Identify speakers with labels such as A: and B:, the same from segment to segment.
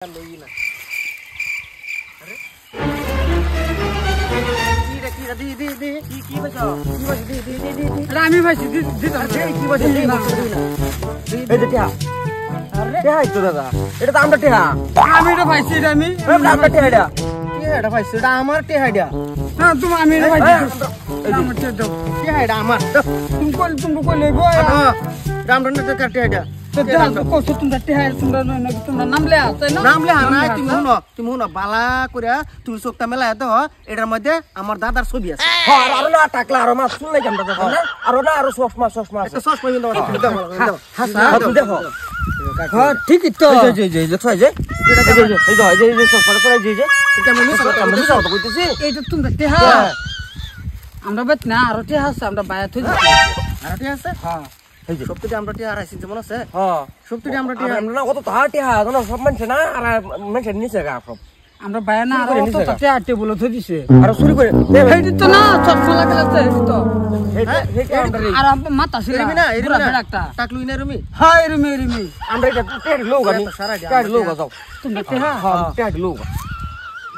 A: লই না আরে কি বাজা কি বাজা দি
B: আমি ভাইছি দিতাম
A: কি বাজা দি না এই যে টিয়া আরে টিয়া তো দাদা এটা তো আমরা টিয়া
B: আমি এটা ভাইছি এটা আমি
A: আমরা টিয়া এটা ভাইছি এটা আমার টিয়া এটা
B: হ্যাঁ তুমি আমি এটা ভাইছি আমার টিয়া দাও
A: টিয়া এটা আমার
B: তুমি কই লইবো
A: রামরন তো টিয়া এটা
B: কষ্ট তোমরা নামলে আছে না
A: নামলে না তুমি হুনো বালা কইরা তুমি চোখটা মেলায় তো এটার মধ্যে আমার দাদার ছবি আছে
C: হ্যাঁ আর না টাকলা আর মাছ শুনলে কেমন দাদা না আর না আর চশমা আছে
A: একটা চশমা কিন্তু
C: তুমি দেখো
B: হ্যাঁ ঠিকই তো
C: এই যে দেখছো এই যে চশমাটা করে এই যে
A: এটা আমি
C: আমি তো কইতেছি
B: এইটা তোমরা টেহা আমরা বেত না আর টেহা আছে আমরা বায়াত হই
A: আর টিয়া আছে
B: হ্যাঁ
A: এই যে সবটি আমরা টিয়া হারাইছি যেমন আছে
C: হ্যাঁ
A: সবটি আমরা টিয়া
C: আমরা না কত তাহাটি হা না সব মানুষ না আর মানুষের নিচে গা সব
B: আমরা বায়া না আর তো টেহা টেবুল ধরে দিছে
C: আর চুরি করে
B: এইটা তো না চশমা লাগালে তো এই তো আর মাথা ছিল
A: এরিমি না
B: একটা
A: টাকলুই না রুমি
B: হ্যাঁ এরিমি
C: আমরা এটা টেড লোক আমি টেড লোক যাও
B: তোমরা টেহা
C: হ্যাঁ টেড লোক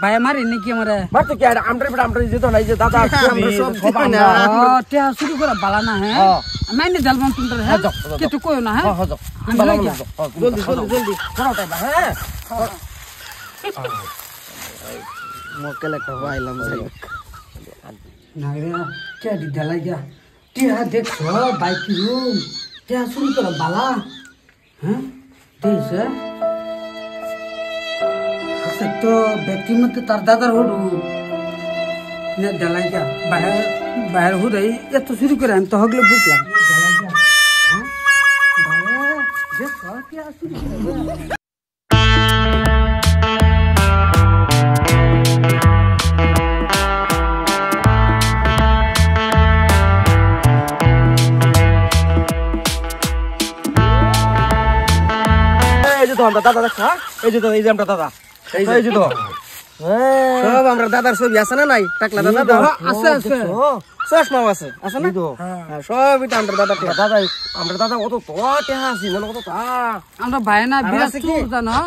B: বায়া মারি নাকি আমারে
C: মারতে কি আর আমরা যেত না এই যে দাদা
A: সব না
B: টেহা শুরু করা বালা না হ্যাঁ মাইনে জালবান তোমরা হ্যাঁ কিছু কইও না হ্যাঁ
C: হ্যাঁ যাও
A: জলদি
C: চলো তাই হ্যাঁ
A: মক্কেল একটা পাইলাম যাই
B: না রে কে দিলা যা টেহা দেখছো বাইক রুম টেহা শুরু করা বালা হ্যাঁ দেইছে আচ্ছা তো ব্যক্তি মতে তার দাদার হড়ু না দিলা যা বাইরে হুদাই এত শুরু করে আমি তো হগলে বুঝলাম দিলা যা হ্যাঁ বাইরে দেখছো টেহা শুরু করে
C: আমরা দাদা দেখা এই যে আমরা দাদা এই যে তো
A: সব আমরা দাদার ছবি আছে না নাই টাকলা দাদা
B: আছে আছে
A: চশমাও আছে আছে না সব এটা আমরা দাদা
C: দাদা আমরা দাদা কত তোটে হাসি না কত তা
B: আমরা ভাই না বিরাট কি জানো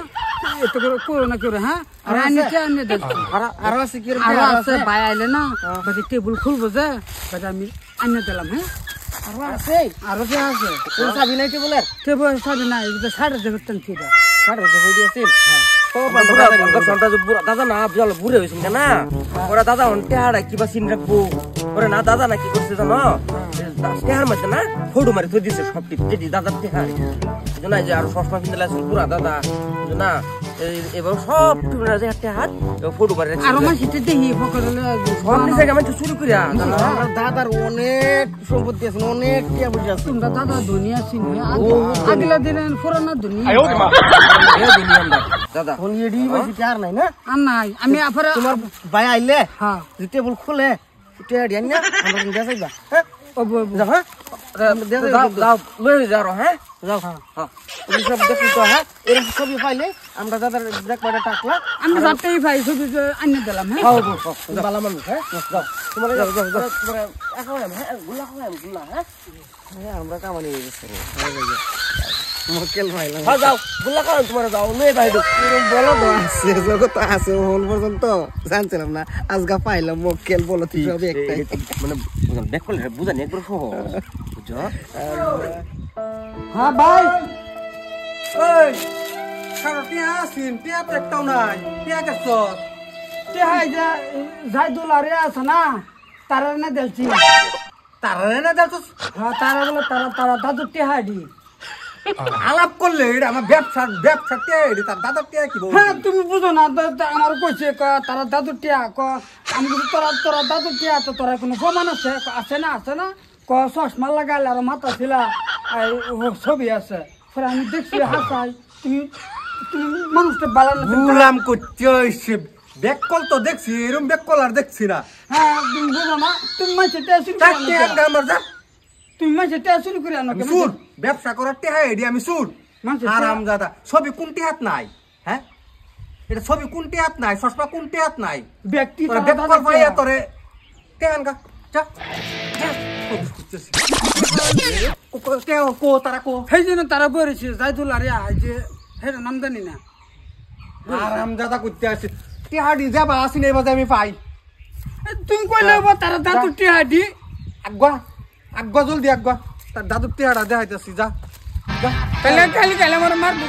B: এত করে করো না করে হ্যাঁ আর আনি দেখো
A: আরো আছে কি
B: আরো আছে ভাই আইলে না বাকি টেবিল খুলবো যে বাকি আমি আনি দিলাম হ্যাঁ
A: আরো আছে
B: আরো কি আছে
A: কোন চাবি নাই টেবিলের
B: টেবিল সাবি না এটা সাড়ে দেখতেন কি দা
A: সাড়ে যে হইছে
C: দাদা না বুড়ে হয়েছেন না ওরা দাদা টেহারা কিবা চিন রাখবো ওরা না দাদা না কি করছে জানো টেহার মধ্যে না ফটো মারি থই দিছে সব যেটি দাদার টেহার না যে আর সসমা কিনতে আসলে পুরা দাদা না এবার সব টেহার ফটো মারি
B: আর আমার সিটে দেখি ফকরলে
C: সব নিচে কেমন চুরি করিয়া
A: আমার দাদার অনেক সম্পত্তি আছে অনেক টিয়া বুঝি আছে
B: তোমরা দাদা দুনিয়া চিনি আগলা দিনের পুরানা দুনিয়া
C: দাদা
A: ফোন এডি বসে কি আর নাই না
B: আর নাই আমি আফারে
A: তোমার ভাই আইলে
B: হ্যাঁ
A: যে টেবিল খুলে টিয়া দিই না আমরা কিন্তু যাইবা হ্যাঁ
B: যাও হ্যাঁ
C: যাও লয়ে যাও হ্যাঁ
A: যাও হ্যাঁ তুমি সব দেখি তো হ্যাঁ এরকম ছবি পাইলে আমরা দাদার দেখবাটা টাকলা
B: আমি রাতেই ভাই ছবি আনি দিলাম হ্যাঁ
A: বালা মানুষ হ্যাঁ যাও তোমার তোমার এখন হ্যাঁ গুলা গুলা হ্যাঁ আমরা কামানি হয়ে গেছে মক্কেল পাইলাম
C: হ্যাঁ যাও গুলা করো তোমার যাও লয়ে ভাই
A: বলো তো আছে জগৎ আছে হল পর্যন্ত জানছিলাম না আজগা পাইলাম মক্কেল বলো তুই সব একটাই
C: মানে দেখ করলে বুঝানি একবার সহজ বুঝছো
B: হ্যাঁ ভাই
A: ওই সারা টিয়া আসিন টিয়া তো একটাও নাই টিয়া গেছ
B: হাই যা যাই দোলারে আছে না তারা না দেখছি
A: তারা না দেখো
B: হ্যাঁ তারা বলে তারা দাদু টেহাডি
A: আলাপ করলে এটা আমার ব্যবসা টিয়া এটা তার দাদার টিয়া কি
B: হ্যাঁ তুমি বুঝো না আমার কইছে তারা দাদু টিয়া আমি বলি তোরা দাদু টিয়া তো তোরা কোনো প্রমাণ আছে না চশমা লাগালে আর মাথা ছিল ছবি আছে পরে আমি দেখছি হাসাই তুমি মানুষটা বালানো
A: গুলাম করতে বেককল তো দেখছি এরকম বেককল আর দেখছি না
B: হ্যাঁ তুমি বুঝো না তুমি মাঝে তুমি মাঝে শুরু করে আনো
A: সুর ব্যবসা করার টেহা এডি আমি সুর আরাম দাদা ছবি কোনটি হাত নাই হ্যাঁ এটা ছবি কোনটি হাত নাই চশমা কোনটি হাত নাই
B: ব্যক্তি
A: বেককল পাইয়া তোরে টেহান গা যা
B: সেই জন্য তারা বলেছে যাই দোলারে যে হের নাম জানি না
A: আরাম দাদা করতে আসি টিহাড়ি যাবা আসি না এবার আমি পাই
B: তুমি কইলে তারা দাদু টিয়া দি
A: আগুয়া আগুয়া জলদি আগুয়া তার দাদুর টিহাড়া দেখাইতেছি যা যা
B: কালি আমার মারবো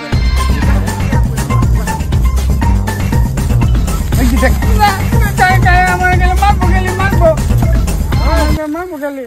A: এই যে দেখ
B: আমার গেলে মারবো গেলি মারবো মারবো গেলি